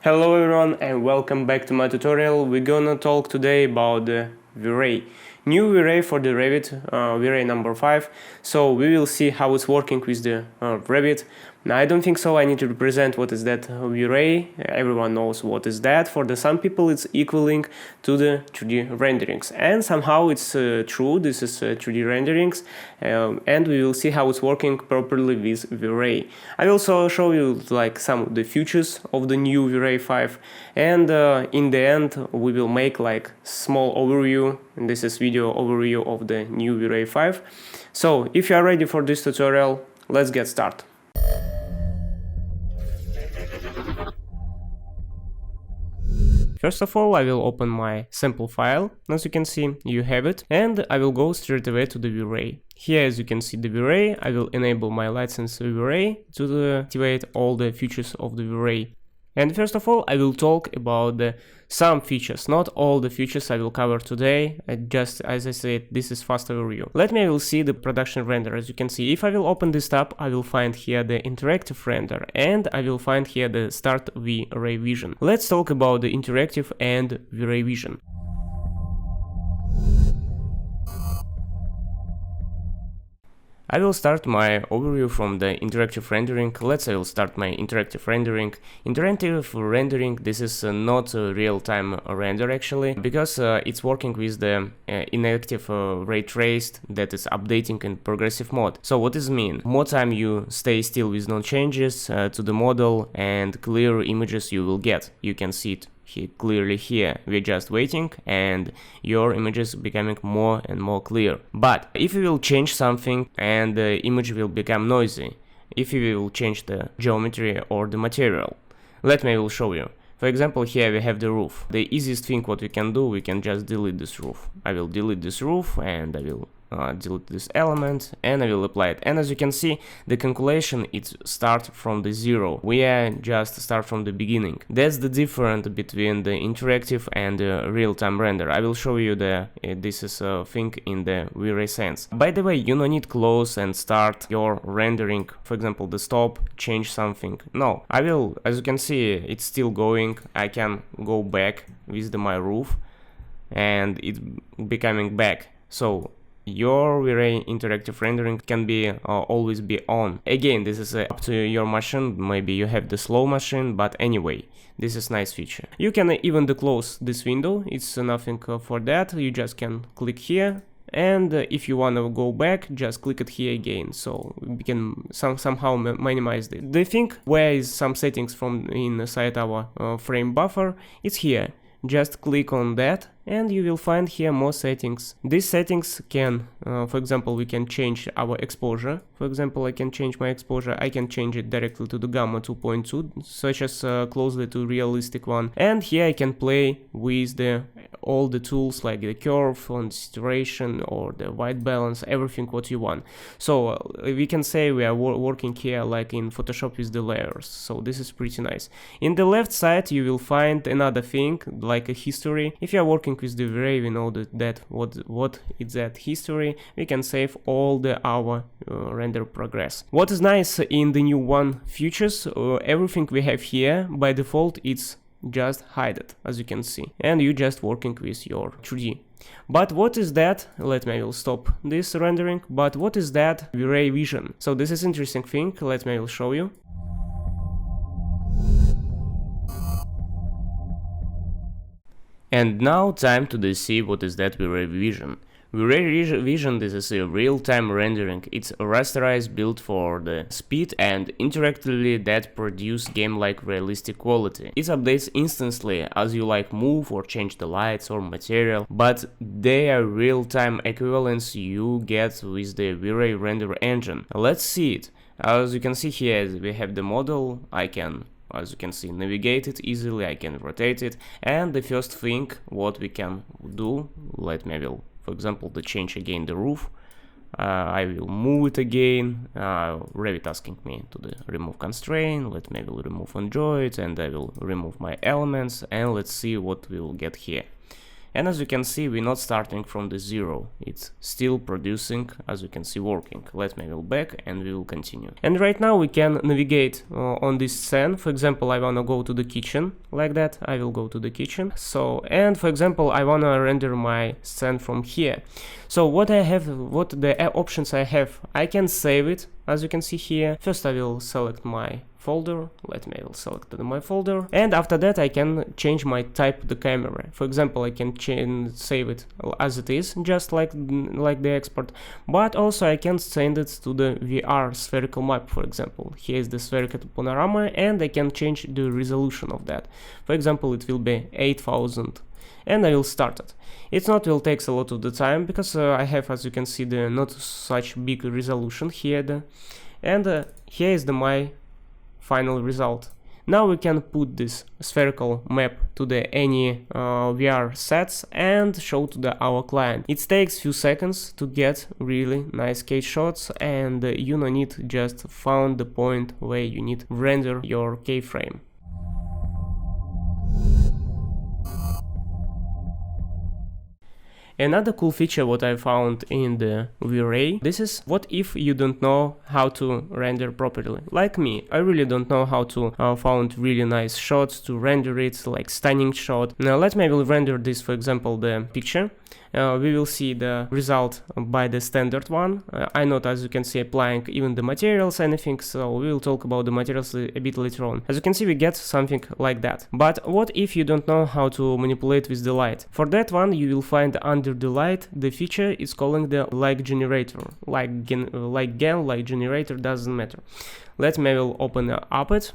Hello everyone and welcome back to my tutorial. We're gonna talk today about the V-Ray. New V-Ray for the Revit, V-Ray number 5. So we will see how it's working with the Revit. Now, I don't think so I need to represent what is that V-Ray. Everyone knows what is that. For some people it's equaling to the 3D renderings. And somehow it's true, this is 3D renderings. And we will see how it's working properly with V-Ray. I will also show you like some of the features of the new V-Ray 5. And in the end we will make like small overview. And this is video overview of the new V-Ray 5. So if you are ready for this tutorial, let's get started. First of all, I will open my sample file. As you can see, you have it, and I will go straight away to the V-Ray. Here, as you can see the V-Ray, I will enable my license V-Ray to activate all the features of the V-Ray. And first of all, I will talk about some features, not all the features I will cover today. Just as I said, this is fast overview. I will see the production render. As you can see, if I will open this tab, I will find here the interactive render, and I will find here the start V-Ray vision. Let's talk about the interactive and V-Ray vision. I will start my overview from the interactive rendering. I will start my interactive rendering. Interactive rendering, this is not a real-time render actually, because it's working with the inactive ray traced that is updating in progressive mode. So what does it mean? More time you stay still with no changes to the model, and clear images you will get. You can see it clearly here. We're just waiting and your image is becoming more and more clear. But if you will change something and the image will become noisy, if you will change the geometry or the material, I will show you. For example, here we have the roof. The easiest thing what we can do, we can just delete this roof. I will delete this roof and I will delete this element and I will apply it. And as you can see, the calculation it starts from the zero. We just start from the beginning. That's the difference between the interactive and the real-time render. I will show you this is a thing in the V-Ray sense. By the way, you don't need close and start your rendering. For example, the stop, change something. No, I will, as you can see, it's still going. I can go back with my roof and it's becoming back. So your V-Ray interactive rendering can be always be on. Again, this is up to your machine. Maybe you have the slow machine, but anyway, this is nice feature. You can even close this window. It's nothing for that. You just can click here, and if you want to go back, just click it here again. So we can somehow minimize it. The thing where is some settings from inside our frame buffer, it's here. Just click on that and you will find here more settings. These settings can, for example, we can change our exposure. For example, I can change my exposure. I can change it directly to the gamma 2.2, such as closely to realistic one. And here I can play with all the tools like the curve on saturation or the white balance, everything what you want. So we can say we are working here like in Photoshop with the layers. So this is pretty nice. In the left side you will find another thing like a history. If you are working with the V-Ray, we know that what is that history. We can save all our render progress. What is nice in the new one features, everything we have here by default it's just hide it, as you can see, and you just working with your 3D. But what is that? I will stop this rendering. But what is that V-Ray vision? So this is interesting thing. I will show you. And now time to see what is that V-Ray vision. V-Ray vision, this is a real-time rendering. It's a rasterized build for the speed and interactively that produce game-like realistic quality. It updates instantly as you move or change the lights or material, but they are real-time equivalents you get with the V-Ray render engine. Let's see it. As you can see here, we have the model. I can, as you can see, navigate it easily. I can rotate it, and the first thing what we can do, for example, to change again the roof, I will move it again. Revit asking me to remove constraint. I will remove on joint, and I will remove my elements, and let's see what we will get here. And as you can see, we're not starting from the zero. It's still producing, as you can see, working. Let me go back and we will continue. And right now we can navigate on this scene. For example, I wanna go to the kitchen like that. I will go to the kitchen. So, and for example, I wanna render my scene from here. So what I have, what the options I have, I can save it, as you can see here. First I will select my folder. Let me select my folder, and after that I can change my type of the camera. For example, I can save it as it is, just like the export, but also I can send it to the VR spherical map. For example, here is the spherical panorama, and I can change the resolution of that. For example, it will be 8000, and I will start it. It's not will takes a lot of the time because I have, as you can see, the not such big resolution here, and here is my final result. Now we can put this spherical map to the any VR sets and show to our client. It takes few seconds to get really nice case shots, and you don't need just found the point where you need render your keyframe. Another cool feature what I found in the V-Ray, this is what if you don't know how to render properly. Like me, I really don't know how to find really nice shots to render it, like stunning shot. Now let me will render this, for example, the picture. We will see the result by the standard one. I'm not, as you can see, applying even the materials, anything, so we will talk about the materials a bit later on. As you can see, we get something like that. But what if you don't know how to manipulate with the light? For that one, you will find under the light, the feature is calling the light generator. Like generator, doesn't matter. Let me will open up it.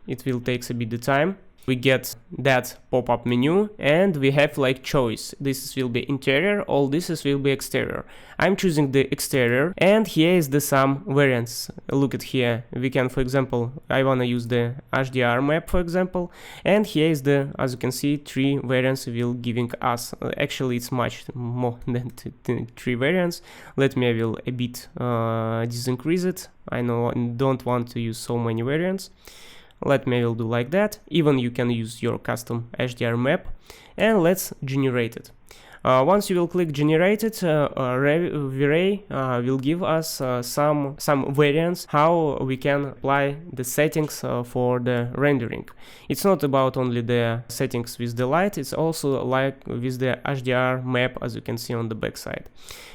It will take a bit of time. We get that pop-up menu, and we have like choice. This will be interior, all this will be exterior. I'm choosing the exterior, and here is the some variants. Look at here. We can, for example, I wanna use the HDR map, for example, and here is the, as you can see, 3 variants will giving us. Actually, it's much more than 3 variants. Let me will a bit disincrease it. I know I don't want to use so many variants. Let me will do like that. Even you can use your custom HDR map, and let's generate it. Once you will click generate it, V-Ray will give us some variants how we can apply the settings for the rendering. It's not about only the settings with the light, it's also like with the HDR map, as you can see on the back side.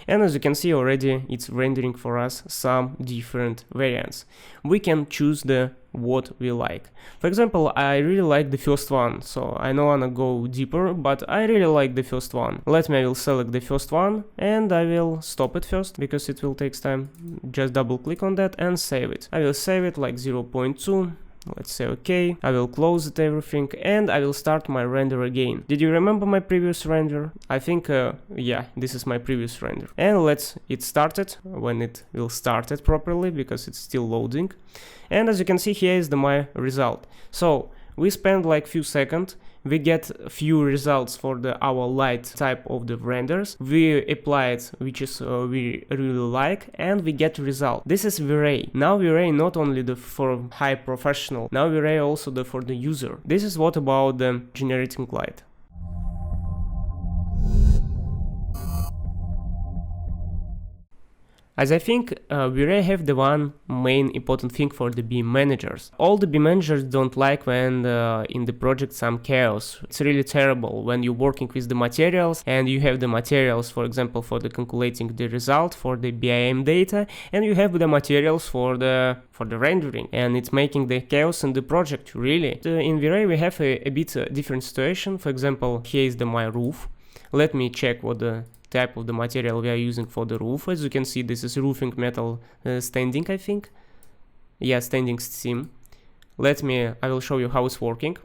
And as you can see already, it's rendering for us some different variants. We can choose the what we like. For example, I really like the first one, so I don't wanna go deeper, but I really like the first one. Let me, I will select the first one, and I will stop it first because it will take time. Just double click on that and save it. I will save it like 0.2. Let's say okay. I will close it everything, and I will start my render again. Did you remember my previous render? I think yeah, this is my previous render. And let's it started when it will start it properly because it's still loading. And as you can see, here is my result. So we spend like few seconds. We get few results for our light type of the renders. We apply it, which is we really like, and we get result. This is V-Ray. Now V-Ray not only for high professional. Now V-Ray also for the user. This is what about the generating light. As I think V-Ray have the one main important thing for the BIM managers. All the BIM managers don't like when in the project some chaos. It's really terrible when you're working with the materials and you have the materials, for example, for the calculating the result for the BIM data, and you have the materials for the rendering, and it's making the chaos in the project, really. In V-Ray we have a bit different situation. For example, here is my roof. Let me check what the type of the material we are using for the roof. As you can see, this is roofing metal standing, I think. Yeah, standing seam. I will show you how it's working.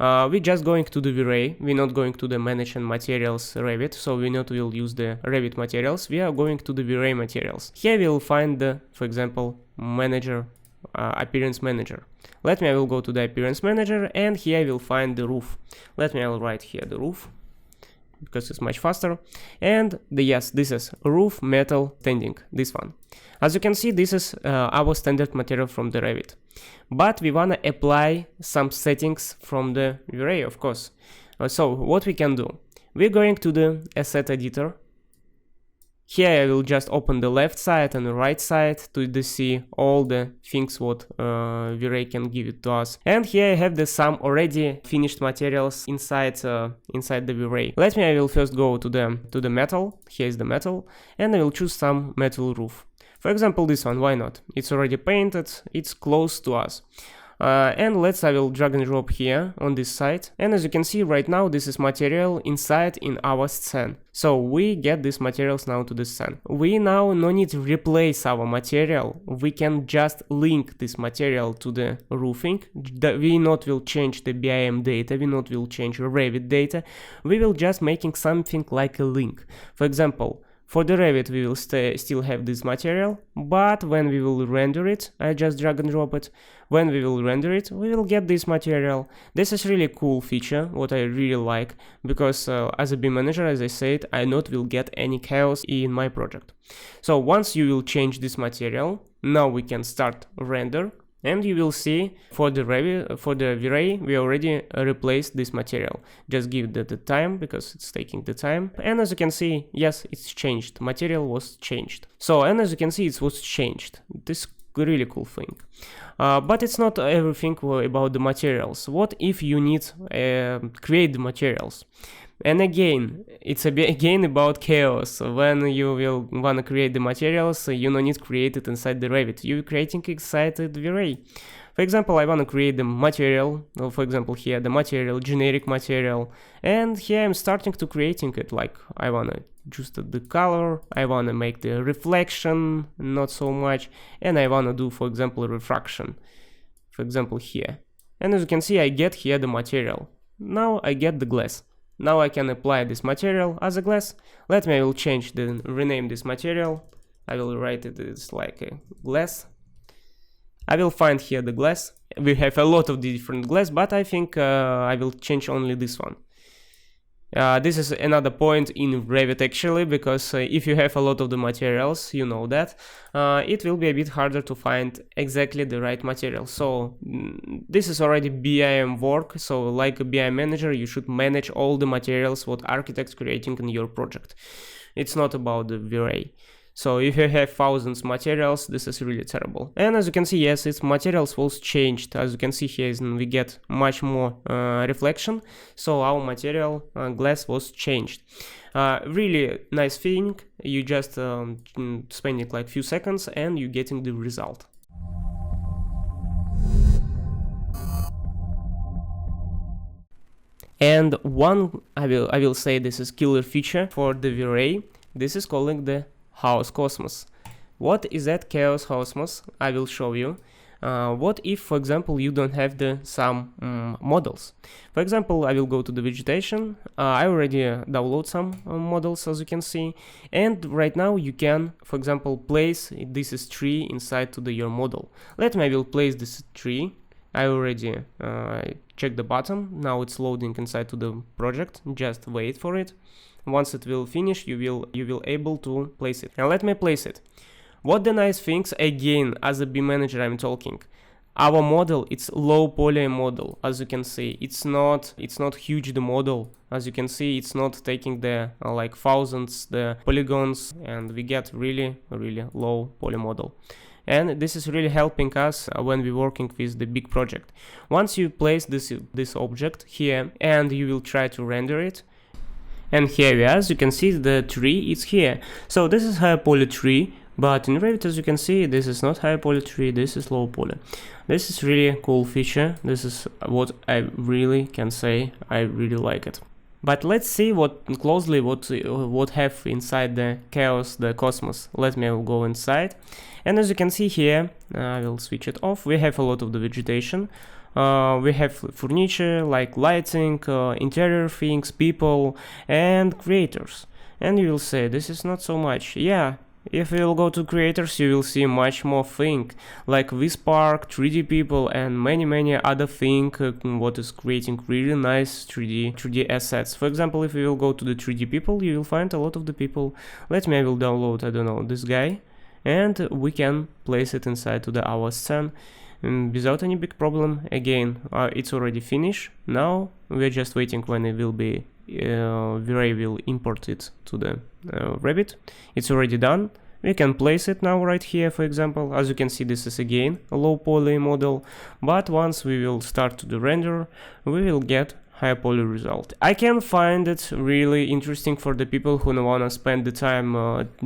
We're just going to the V-Ray. We're not going to the manage and materials Revit, so we not will use the Revit materials. We are going to the V-Ray materials. Here we'll find the, for example, manager, appearance manager. I will go to the appearance manager, and here I will find the roof. I will write here the roof, because it's much faster. And yes, this is roof metal standing, this one. As you can see, this is our standard material from the Revit. But we wanna apply some settings from the V-Ray, of course. So what we can do? We're going to the asset editor. Here I will just open the left side and the right side to see all the things what V-Ray can give it to us. And here I have some already finished materials inside the V-Ray. I will first go to the metal. Here is the metal, and I will choose some metal roof. For example, this one. Why not? It's already painted. It's close to us. And I will drag and drop here on this side, and as you can see right now, this is material inside in our scene. So we get these materials now to the scene. We now no need to replace our material. We can just link this material to the roofing. We not will change the BIM data. We not will change Revit data. We will just making something like a link. For example, for the Revit we will still have this material, but when we will render it, I just drag and drop it. When we will render it, we will get this material. This is really cool feature, what I really like, because as a BIM manager, as I said, I not will get any chaos in my project. So once you will change this material, now we can start render. And you will see for the V-Ray, we already replaced this material. Just give the time because it's taking the time. And as you can see, yes, it's changed. Material was changed. So, and as you can see, it was changed. This really cool thing. But it's not everything about the materials. What if you need create the materials? And again, it's again about chaos. When you will want to create the materials, you don't need to create it inside the Revit. You're creating inside the V-Ray. For example, I want to create the material. Well, for example, here the material, generic material, and here I'm starting to creating it. Like I want to adjust the color, I want to make the reflection not so much, and I want to do, for example, refraction. For example, here. And as you can see, I get here the material. Now I get the glass. Now I can apply this material as a glass. I will rename this material. I will write it as like a glass. I will find here the glass. We have a lot of different glass, but I think I will change only this one. This is another point in Revit actually, because if you have a lot of the materials, you know that, it will be a bit harder to find exactly the right material. So this is already BIM work, so like a BIM manager, you should manage all the materials what architects creating in your project. It's not about the V-Ray. So if you have thousands materials, this is really terrible. And as you can see, yes, its materials was changed. As you can see here, we get much more reflection. So our material glass was changed. Really nice thing. You just spending like few seconds and you getting the result. And one, I will say this is killer feature for the V-Ray. This is calling the Chaos Cosmos. What is that Chaos Cosmos? I will show you. What if, for example, you don't have some models? For example, I will go to the vegetation. I already download some models, as you can see, and right now you can, for example, place this is tree inside to your model. I will place this tree. I already checked the button. Now it's loading inside to the project. Just wait for it. Once it will finish, you will able to place it. And let me place it. What the nice things, again, as a BIM manager I'm talking. Our model, it's low poly model, as you can see. It's not huge the model. As you can see, it's not taking the like thousands the polygons, and we get really low poly model. And this is really helping us when we're working with the big project. Once you place this object here and you will try to render it, and here, as you can see, the tree is here. So this is high poly tree, but in Revit, as you can see, this is not high poly tree, this is low poly. This is really cool feature. This is what I really can say. I really like it. But let's see what have inside the chaos, the cosmos. I will go inside, and as you can see here, I will switch it off. We have a lot of the vegetation. We have furniture like lighting, interior things, people, and creators. And you will say this is not so much. Yeah, if you will go to creators, you will see much more thing like this park, 3D people, and many other things what is creating really nice 3D assets. For example, if you will go to the 3D people, you will find a lot of the people. I will download, I don't know, this guy, and we can place it inside to our scene. without any big problem. Again, it's already finished. Now we're just waiting when it will be V-Ray will import it to the Revit. It's already done. We can place it now right here, for example. As you can see, this is again a low poly model, but once we will start to do render, we will get high poly result. I can find it really interesting for the people who don't want to spend the time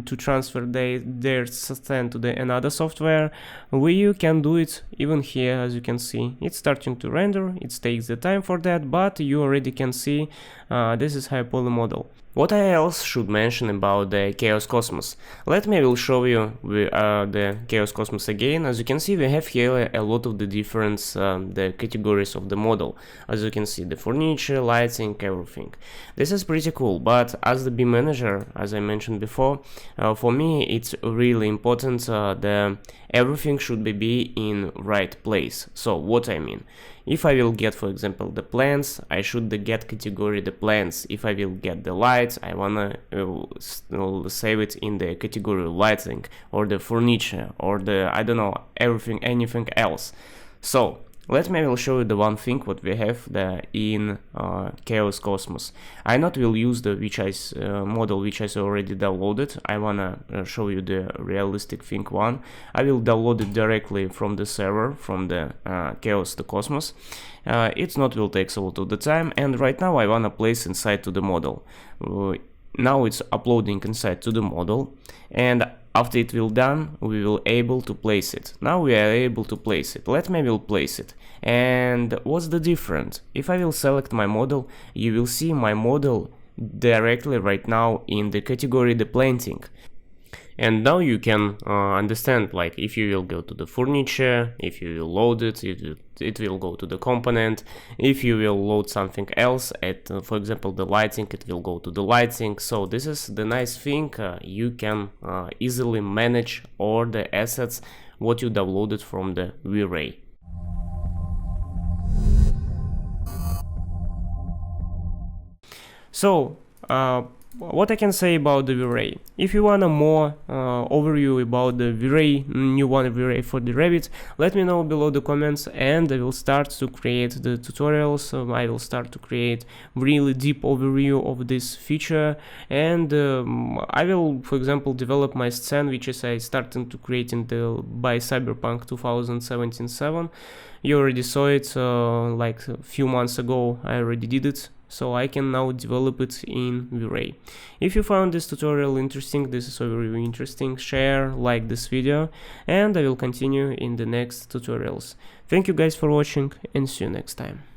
to transfer their stand to another software. You can do it even here. As you can see, it's starting to render. It takes the time for that, but you already can see this is high poly model. What I else should mention about the 𝒕𝒐𝒔𝒄𝒄? Let me will show you the 𝒕𝒐𝒄𝒄𝒄 again. As you can see, we have here a lot of the different the categories of the model. As you can see, the furniture, lighting, everything. This is pretty cool, but as the BIM manager, as I mentioned before, for me it's really important everything should be in right place. So what I mean, if I will get, for example, the plants, I should get category the plants. If I will get the lights, I wanna save it in the category lighting, or the furniture, or the, I don't know, anything else. So let me will show you the one thing what we have in 𝒕𝒐𝒄𝒄𝒄. I not will use the model which I already downloaded. I wanna show you the realistic thing one. I will download it directly from the server, from the 𝒕𝒐𝒄𝒄𝒄. It not will take a lot of the time, and right now I wanna place inside to the model. Now it's uploading inside to the model, and after it will done, we will able to place it. Now we are able to place it. Let me will place it. And what's the difference? If I will select my model, you will see my model directly right now in the category the planting. And now you can understand, like, if you will go to the furniture, if you will load it, it will go to the component. If you will load something else, for example the lighting, it will go to the lighting. So this is the nice thing, you can easily manage all the assets what you downloaded from the V-Ray. So what I can say about the V-Ray. If you want a more overview about the V-Ray, new one V-Ray for the Revit, let me know below the comments, and I will start to create the tutorials. I will start to create really deep overview of this feature, and I will, for example, develop my scene which is I started to create by Cyberpunk 2077. You already saw it like a few months ago. I already did it. So I can now develop it in V-Ray. If you found this tutorial interesting, this is very interesting, share, like this video, and I will continue in the next tutorials. Thank you guys for watching, and see you next time.